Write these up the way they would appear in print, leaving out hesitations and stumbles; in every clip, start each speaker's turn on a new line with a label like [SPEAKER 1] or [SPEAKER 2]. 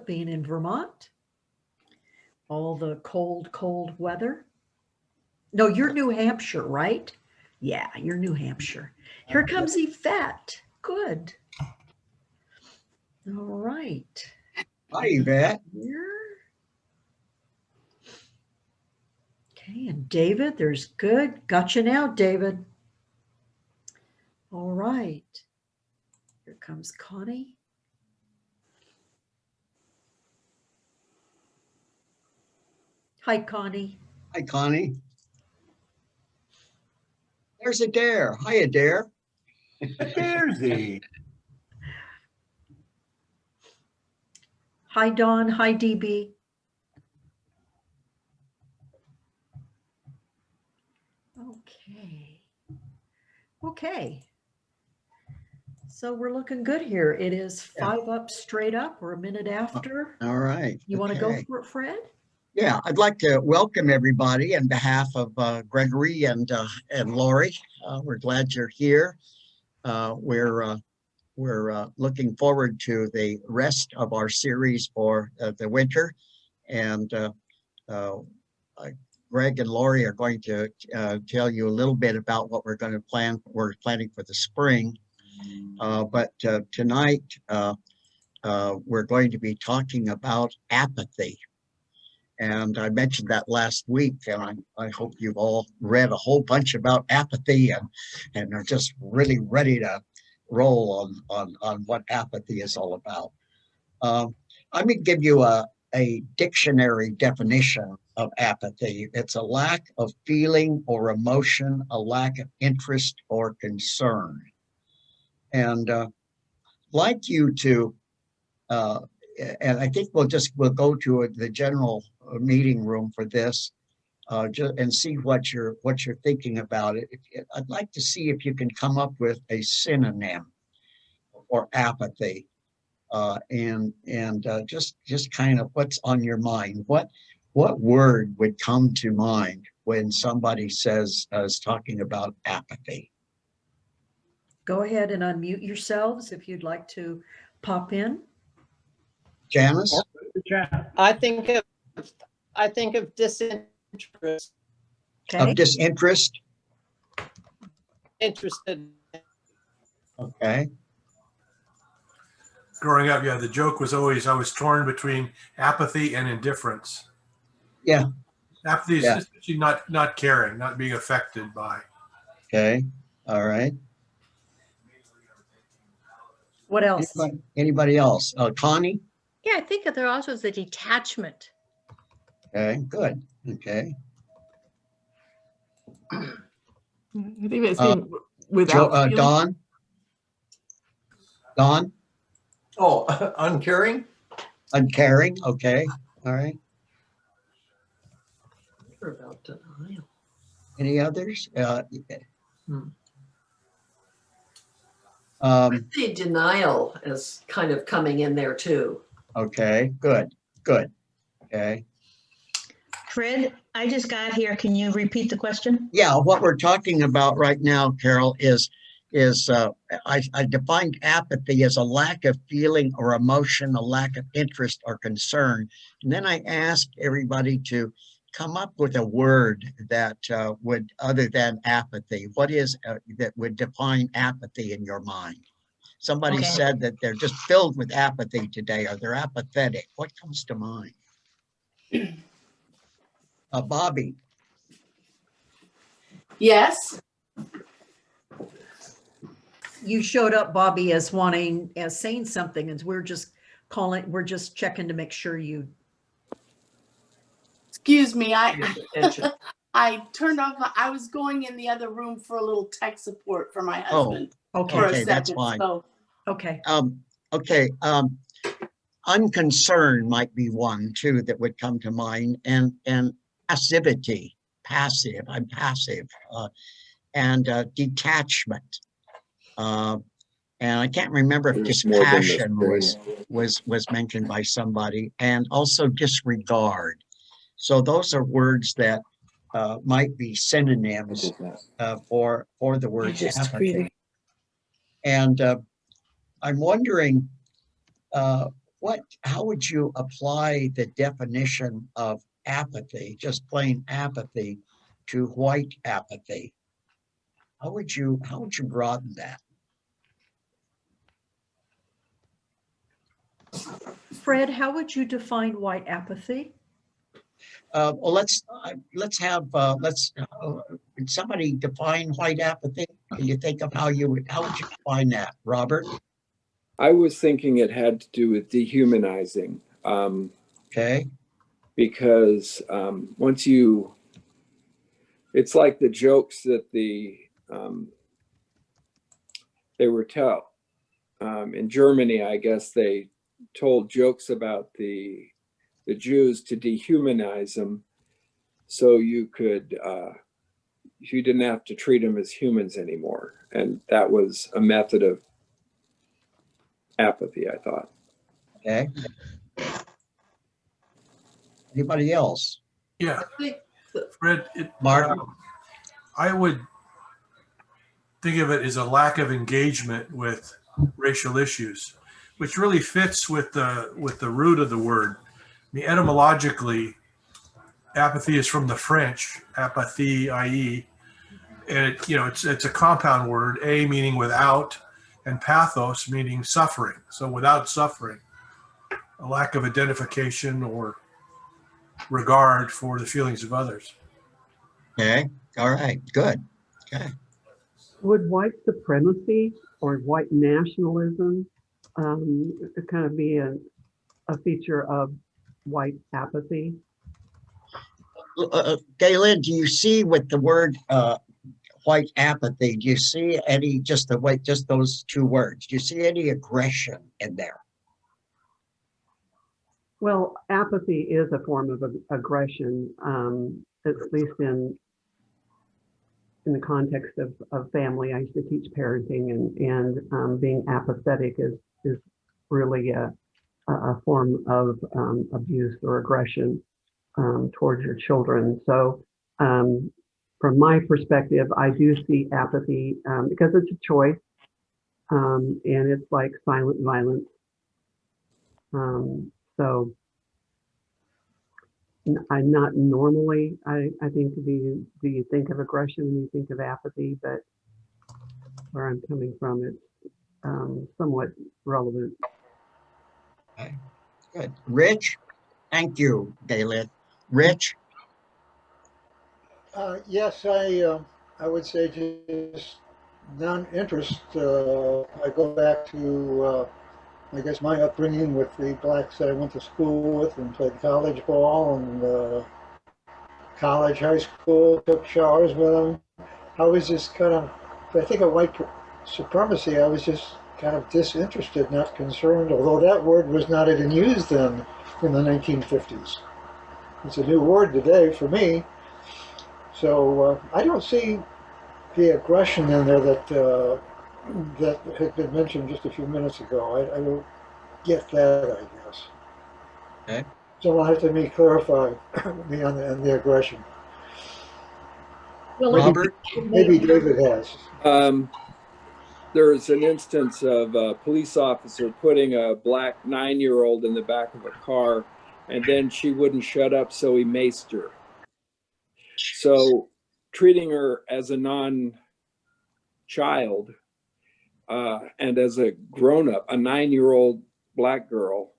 [SPEAKER 1] it being in Vermont. All the cold weather. No, you're New Hampshire, right? Yeah, you're New Hampshire. Here comes Yvette. Good. All right.
[SPEAKER 2] Hi, Yvette.
[SPEAKER 1] Here. Okay, and David, there's good. Gotcha now, David. All right. Here comes Connie. Hi, Connie.
[SPEAKER 2] Hi, Connie. There's Adair. Hi, Adair.
[SPEAKER 3] There's he.
[SPEAKER 1] Hi, Dawn. Hi, DB. Okay. Okay. So we're looking good here. It is 5 up straight up. We're a minute after.
[SPEAKER 2] All right.
[SPEAKER 1] You want to go for it, Fred?
[SPEAKER 2] Yeah, I'd like to welcome everybody on behalf of Gregory and Lori. We're glad you're here. We're looking forward to the rest of our series for the winter, and Greg and Lori are going to tell you a little bit about what we're going to plan. We're planning for the spring, but tonight we're going to be talking about apathy. And I mentioned that last week, and I hope you've all read a whole bunch about apathy and are just really ready to roll on what apathy is all about. I'm going to give you a dictionary definition of apathy. It's a lack of feeling or emotion, a lack of interest or concern. And like you to, and I think we'll go to the general meeting room for this and see what you're thinking about it. I'd like to see if you can come up with a synonym for apathy, and just kind of what's on your mind. What word would come to mind when somebody is talking about apathy?
[SPEAKER 1] Go ahead and unmute yourselves if you'd like to pop in.
[SPEAKER 2] Janice?
[SPEAKER 4] I think of disinterest.
[SPEAKER 1] Okay.
[SPEAKER 2] Of disinterest?
[SPEAKER 4] Interested.
[SPEAKER 2] Okay.
[SPEAKER 3] Growing up, yeah, the joke was always I was torn between apathy and indifference.
[SPEAKER 2] Yeah.
[SPEAKER 3] Apathy is essentially not caring, not being affected by.
[SPEAKER 2] Okay. All right.
[SPEAKER 1] What else?
[SPEAKER 2] Anybody else? Connie?
[SPEAKER 5] Yeah, I think that there also is the detachment.
[SPEAKER 2] Okay, good. Okay.
[SPEAKER 6] I think it's without feeling.
[SPEAKER 2] Dawn? Dawn?
[SPEAKER 7] Oh, uncaring?
[SPEAKER 2] Uncaring, okay. All right.
[SPEAKER 7] What about denial?
[SPEAKER 2] Any others?
[SPEAKER 7] I see denial as kind of coming in there too.
[SPEAKER 2] Okay, good. Okay.
[SPEAKER 8] Fred, I just got here. Can you repeat the question?
[SPEAKER 2] Yeah, what we're talking about right now, Carol, is I defined apathy as a lack of feeling or emotion, a lack of interest or concern. And then I asked everybody to come up with a word that would, other than apathy, what is that would define apathy in your mind? Somebody said that they're just filled with apathy today, or they're apathetic. What comes to mind? Bobby.
[SPEAKER 7] Yes.
[SPEAKER 1] You showed up, Bobby, as saying something, and we're just checking to make sure you.
[SPEAKER 9] Excuse me, I turned off. I was going in the other room for a little tech support for my husband.
[SPEAKER 2] Okay, that's fine.
[SPEAKER 9] So.
[SPEAKER 1] Okay.
[SPEAKER 2] Unconcerned might be one too that would come to mind, and passivity, passive. I'm passive, and detachment. And I can't remember if dispassion was mentioned by somebody, and also disregard. So those are words that might be synonyms for the word apathy. And I'm wondering how would you apply the definition of apathy, just plain apathy, to white apathy? How would you broaden that?
[SPEAKER 1] Fred, how would you define white apathy?
[SPEAKER 2] Well, let's have somebody define white apathy. Can you think of how would you define that, Robert?
[SPEAKER 10] I was thinking it had to do with dehumanizing.
[SPEAKER 2] Okay.
[SPEAKER 10] Because once you, it's like the jokes that they were tell. In Germany, I guess they told jokes about the Jews to dehumanize them, so you didn't have to treat them as humans anymore, and that was a method of apathy, I thought.
[SPEAKER 2] Okay. Anybody else?
[SPEAKER 3] Yeah, Fred,
[SPEAKER 2] Mark?
[SPEAKER 3] I would think of it as a lack of engagement with racial issues, which really fits with the root of the word. I mean, etymologically, apathy is from the French, apathy, i.e., and it's a compound word, a meaning without, and pathos meaning suffering. So without suffering, a lack of identification or regard for the feelings of others.
[SPEAKER 2] Okay. All right. Good. Okay.
[SPEAKER 11] Would white supremacy or white nationalism kind of be a feature of white apathy?
[SPEAKER 2] Galen, do you see with the word white apathy, do you see any, just those two words, do you see any aggression in there?
[SPEAKER 11] Well, apathy is a form of aggression, at least in the context of family. I used to teach parenting, and being apathetic is really a form of abuse or aggression towards your children. So from my perspective, I do see apathy because it's a choice, and it's like silent violence. So I'm not normally, I think, do you think of aggression when you think of apathy, but where I'm coming from, it's somewhat relevant.
[SPEAKER 2] Okay, good. Rich? Thank you, Galen. Rich?
[SPEAKER 12] Yes, I would say just non-interest. I go back to I guess my upbringing with the blacks that I went to school with and played college ball and college, high school, took showers with them. I was just kind of, I think of white supremacy, I was just kind of disinterested, not concerned, although that word was not even used then in the 1950s. It's a new word today for me. So I don't see the aggression in there that had been mentioned just a few minutes ago. I don't get that, I guess.
[SPEAKER 2] Okay.
[SPEAKER 12] So I'll have to clarify me on the aggression.
[SPEAKER 1] Well,
[SPEAKER 2] Robert?
[SPEAKER 12] Maybe David has.
[SPEAKER 10] There's an instance of a police officer putting a black 9-year-old in the back of a car, and then she wouldn't shut up, so he maced her. So treating her as a non-child and as a grown-up, a 9-year-old black girl,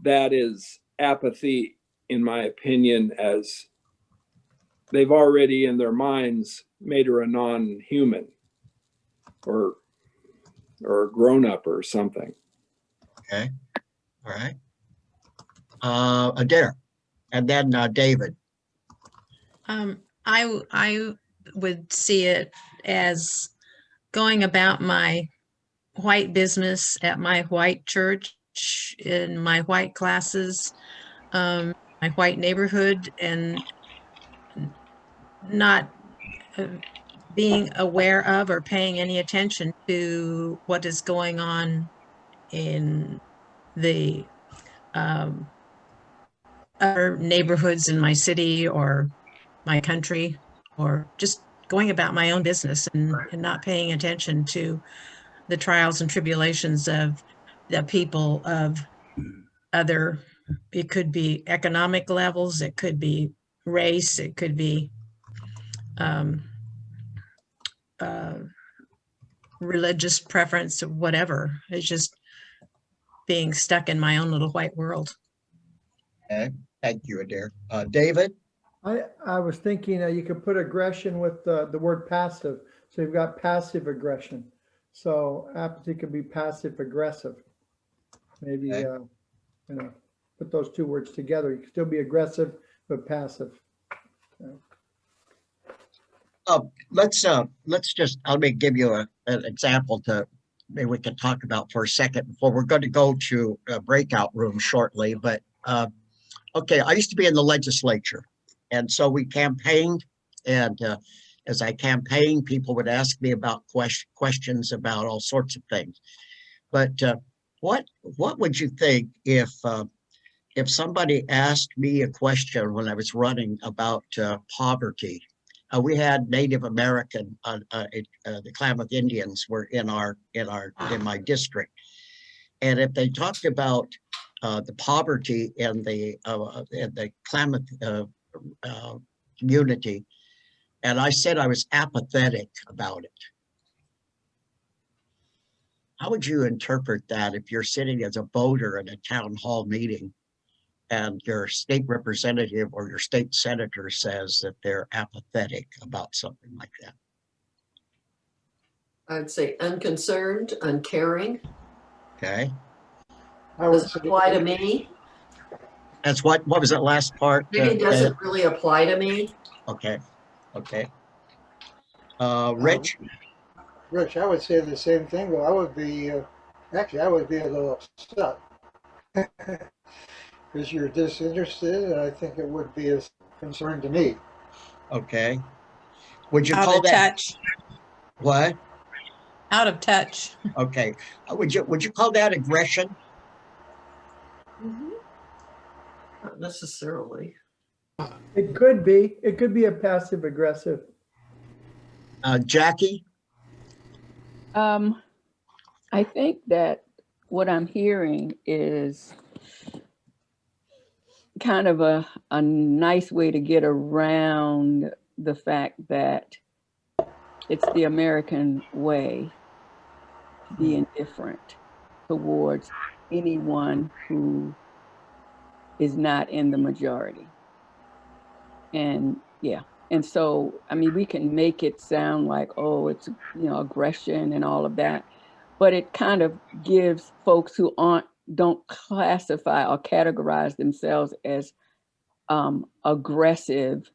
[SPEAKER 10] that is apathy, in my opinion, as they've already in their minds made her a non-human or a grown-up or something.
[SPEAKER 2] Okay. All right. Adair, and then David.
[SPEAKER 5] I would see it as going about my white business at my white church, in my white classes, my white neighborhood, and not being aware of or paying any attention to what is going on in the other neighborhoods in my city or my country, or just going about my own business and not paying attention to the trials and tribulations of the people of other, it could be economic levels, it could be race, it could be religious preference, whatever. It's just being stuck in my own little white world.
[SPEAKER 2] Okay, thank you, Adair. David?
[SPEAKER 13] I was thinking you could put aggression with the word passive. So you've got passive aggression. So apathy could be passive aggressive. Maybe,
[SPEAKER 2] Okay.
[SPEAKER 13] Put those two words together. You can still be aggressive, but passive.
[SPEAKER 2] Let's just, let me give you an example to maybe we can talk about for a second before we're going to go to a breakout room shortly. But okay, I used to be in the legislature, and so we campaigned, and as I campaigned, people would ask me about questions about all sorts of things. But what would you think if somebody asked me a question when I was running about poverty? We had Native American, the Klamath Indians were in my district, and if they talked about the poverty in the Klamath community, and I said I was apathetic about it, how would you interpret that if you're sitting as a voter in a town hall meeting and your state representative or your state senator says that they're apathetic about something like that?
[SPEAKER 7] I'd say unconcerned, uncaring.
[SPEAKER 2] Okay.
[SPEAKER 7] Does it apply to me?
[SPEAKER 2] That's what was that last part?
[SPEAKER 7] Maybe it doesn't really apply to me.
[SPEAKER 2] Okay. Okay. Rich?
[SPEAKER 12] Rich, I would say the same thing, but I would be, actually, I would be a little upset. Because you're disinterested, and I think it would be a concern to me.
[SPEAKER 2] Okay. Would you
[SPEAKER 5] Out
[SPEAKER 2] call
[SPEAKER 5] of
[SPEAKER 2] that?
[SPEAKER 5] touch.
[SPEAKER 2] What?
[SPEAKER 5] Out of touch.
[SPEAKER 2] Okay. Would you call that aggression?
[SPEAKER 7] Not necessarily.
[SPEAKER 13] It could be. It could be a passive aggressive.
[SPEAKER 2] Jackie?
[SPEAKER 6] I think that what I'm hearing is kind of a nice way to get around the fact that it's the American way to be indifferent towards anyone who is not in the majority. And yeah, and so, I mean, we can make it sound like, oh, it's, aggression and all of that, but it kind of gives folks who don't classify or categorize themselves as aggressive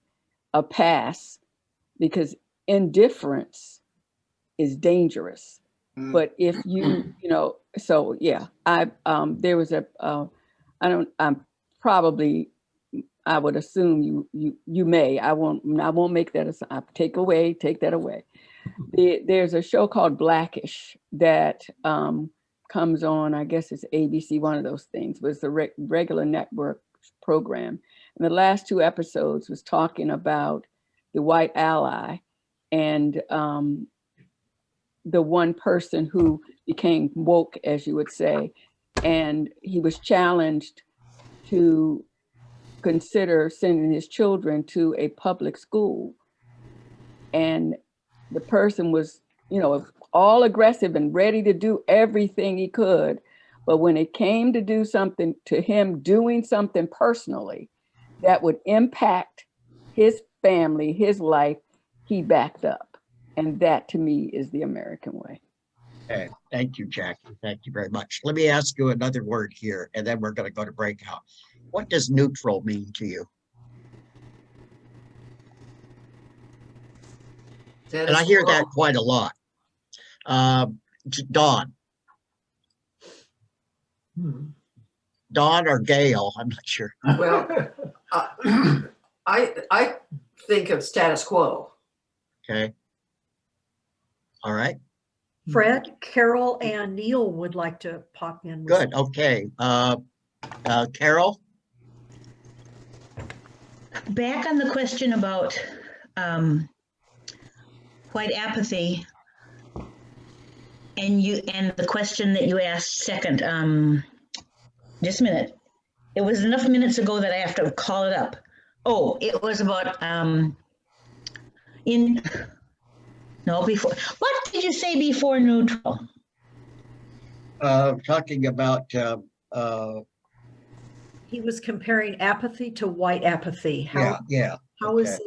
[SPEAKER 6] a pass, because indifference is dangerous. But if you, so yeah, there was I would assume you may, I won't make that take that away. There's a show called Blackish that comes on, I guess it's ABC, one of those things, but it's a regular network program. And the last 2 episodes was talking about the white ally and the one person who became woke, as you would say, and he was challenged to consider sending his children to a public school. And the person was, all aggressive and ready to do everything he could. But when it came to do something to him, doing something personally that would impact his family, his life, he backed up. And that to me is the American way.
[SPEAKER 2] Okay. Thank you, Jackie. Thank you very much. Let me ask you another word here, and then we're going to go to breakout. What does neutral mean to you? And I hear that quite a lot. Dawn. Dawn or Gail, I'm not sure.
[SPEAKER 7] Well, I think of status quo.
[SPEAKER 2] Okay. All right.
[SPEAKER 1] Fred, Carol, and Neil would like to pop in.
[SPEAKER 2] Good. Okay. Carol?
[SPEAKER 8] Back on the question about white apathy, and the question that you asked second, just a minute. It was enough minutes ago that I have to call it up. Oh, it was about before. What did you say before neutral?
[SPEAKER 2] Talking about
[SPEAKER 1] He was comparing apathy to white apathy.
[SPEAKER 2] yeah.
[SPEAKER 1] How
[SPEAKER 2] Okay.
[SPEAKER 1] is it?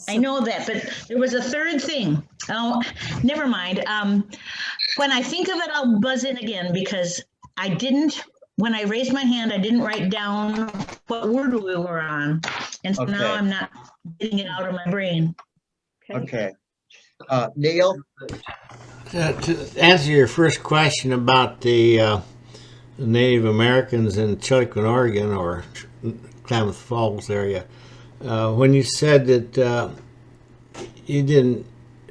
[SPEAKER 8] I know that, but there was a third thing. Oh, never mind. When I think of it, I'll buzz in again because I didn't, when I raised my hand, I didn't write down what word we were on. And so now
[SPEAKER 2] Okay.
[SPEAKER 8] I'm not getting it out of my brain.
[SPEAKER 2] Okay. Neil?
[SPEAKER 14] To answer your first question about the Native Americans in Chillicothe, Oregon, or Klamath Falls area, when you said that you didn't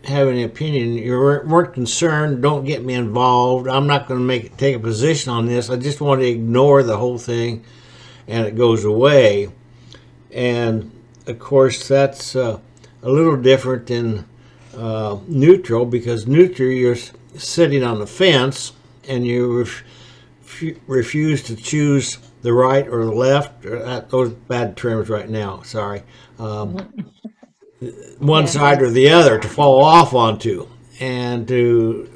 [SPEAKER 14] have any opinion, you weren't concerned, don't get me involved, I'm not going to take a position on this, I just want to ignore the whole thing and it goes away. And of course that's a little different than neutral, because neutral, you're sitting on the fence and you refuse to choose the right or the left, or those bad terms right now, sorry, one side or the other to fall off onto and to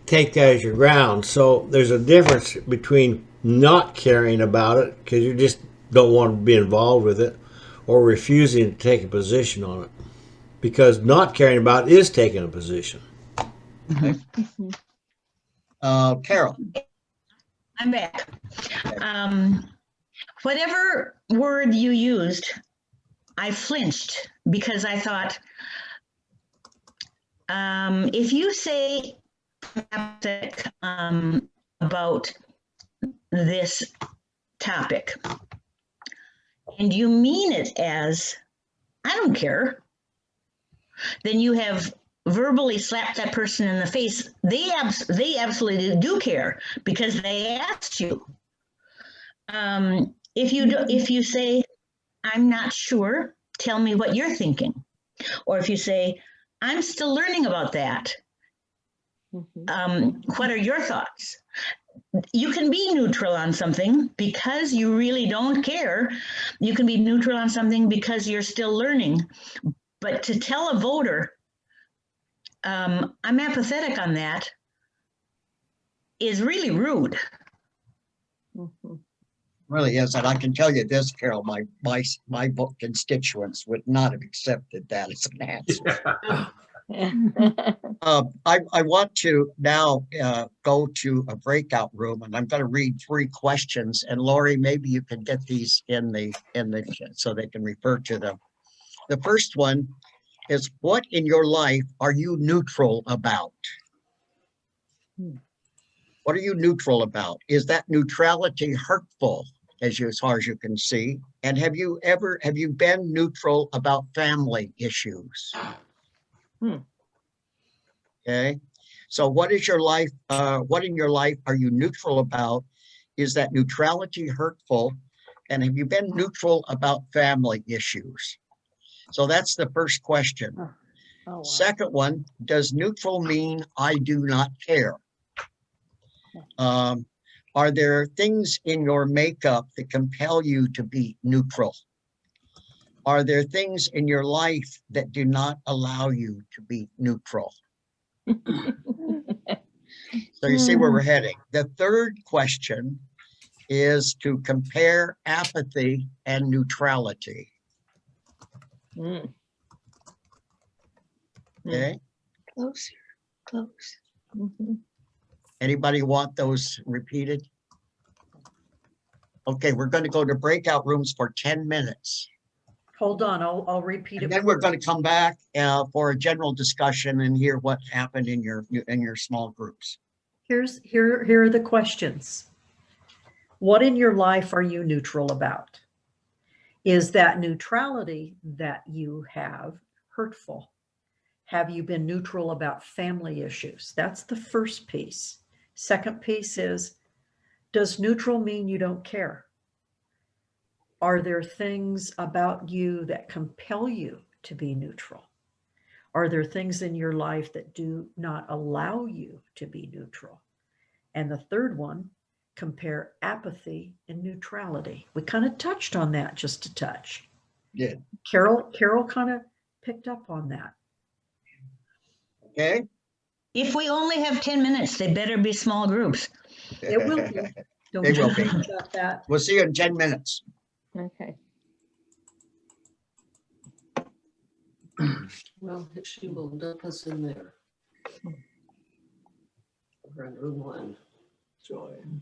[SPEAKER 14] take that as your ground. So there's a difference between not caring about it because you just don't want to be involved with it, or refusing to take a position on it, because not caring about it is taking a position.
[SPEAKER 2] Carol.
[SPEAKER 8] I'm back. Whatever word you used, I flinched because I thought, if you say about this topic and you mean it as, I don't care, then you have verbally slapped that person in the face. They absolutely do care because they asked you. If you say, I'm not sure, tell me what you're thinking. Or if you say, I'm still learning about that. What are your thoughts? You can be neutral on something because you really don't care. You can be neutral on something because you're still learning. But to tell a voter, I'm apathetic on that, is really rude.
[SPEAKER 2] Really is, and I can tell you this, Carol, my constituents would not have accepted that as an answer. I want to now go to a breakout room, and I'm going to read 3 questions. And Lori, maybe you can get these in the so they can refer to them. The first one is, what in your life are you neutral about? What are you neutral about? Is that neutrality hurtful, as far as you can see? And have you been neutral about family issues? Okay. So what is your life? What in your life are you neutral about? Is that neutrality hurtful? And have you been neutral about family issues? So that's the first question.
[SPEAKER 6] wow.
[SPEAKER 2] Second one, does neutral mean I do not care? Are there things in your makeup that compel you to be neutral? Are there things in your life that do not allow you to be neutral? So you see where we're heading. The third question is to compare apathy and neutrality. Okay.
[SPEAKER 8] Close.
[SPEAKER 2] Anybody want those repeated? Okay, we're going to go to breakout rooms for 10 minutes.
[SPEAKER 1] Hold on, I'll repeat it.
[SPEAKER 2] And then we're going to come back for a general discussion and hear what happened in your small groups.
[SPEAKER 1] Here are the questions. What in your life are you neutral about? Is that neutrality that you have hurtful? Have you been neutral about family issues? That's the first piece. Second piece is, does neutral mean you don't care? Are there things about you that compel you to be neutral? Are there things in your life that do not allow you to be neutral? And the third one, compare apathy and neutrality. We kind of touched on that just a touch.
[SPEAKER 2] Yeah.
[SPEAKER 1] Carol kind of picked up on that.
[SPEAKER 2] Okay.
[SPEAKER 8] If we only have 10 minutes, they better be small groups.
[SPEAKER 1] It will be. Don't
[SPEAKER 2] They
[SPEAKER 1] you
[SPEAKER 2] will be.
[SPEAKER 1] worry about that.
[SPEAKER 2] We'll see you in 10 minutes.
[SPEAKER 6] Okay.
[SPEAKER 7] Well, she will dump us in there. We're in room 1.
[SPEAKER 12] Join.